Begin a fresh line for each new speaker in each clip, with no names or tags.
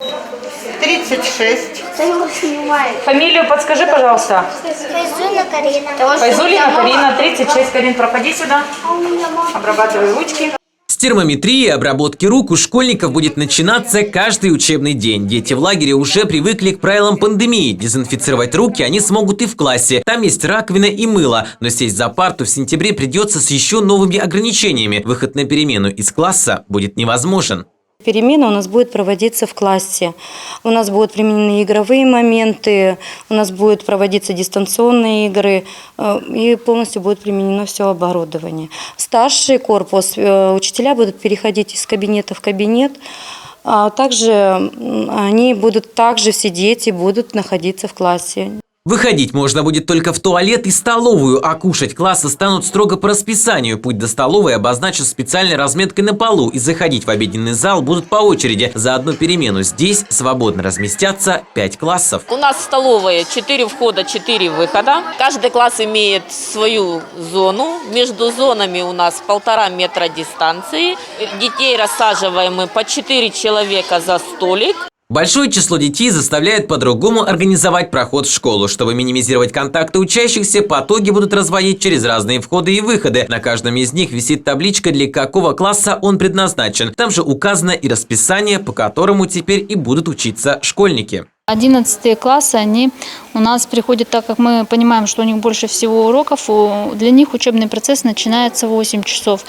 36.
Фамилию подскажи, пожалуйста.
Файзулина Карина.
Файзулина Карина, 36. Карин, проходи сюда. Обрабатывай ручки.
С термометрии и обработки рук у школьников будет начинаться каждый учебный день. Дети в лагере уже привыкли к правилам пандемии. Дезинфицировать руки они смогут и в классе. Там есть раковина и мыло. Но сесть за парту в сентябре придется с еще новыми ограничениями. Выход на перемену из класса будет невозможен.
Перемена у нас будет проводиться в классе. У нас будут применены игровые моменты, у нас будут проводиться дистанционные игры и полностью будет применено все оборудование. Старший корпус, учителя будут переходить из кабинета в кабинет, а также все дети будут находиться в классе.
Выходить можно будет только в туалет и столовую, а кушать классы станут строго по расписанию. Путь до столовой обозначен специальной разметкой на полу, и заходить в обеденный зал будут по очереди. За одну перемену здесь свободно разместятся 5 классов.
У нас в столовой 4 входа, 4 выхода. Каждый класс имеет свою зону. Между зонами у нас 1,5 метра дистанции. Детей рассаживаем мы по 4 человека за столик.
Большое число детей заставляет по-другому организовать проход в школу. Чтобы минимизировать контакты учащихся, потоки будут разводить через разные входы и выходы. На каждом из них висит табличка, для какого класса он предназначен. Там же указано и расписание, по которому теперь и будут учиться школьники.
11 классы, они у нас приходят, так как мы понимаем, что у них больше всего уроков, для них учебный процесс начинается в 8 часов.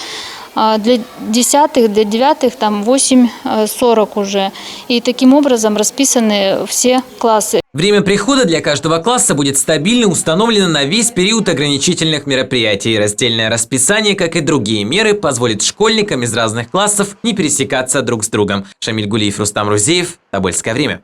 Для 10-х, для 9-х там 8:40 уже. И таким образом расписаны все классы.
Время прихода для каждого класса будет стабильно установлено на весь период ограничительных мероприятий. Раздельное расписание, как и другие меры, позволит школьникам из разных классов не пересекаться друг с другом. Шамиль Гулиев, Рустам Рузеев. Тобольское время.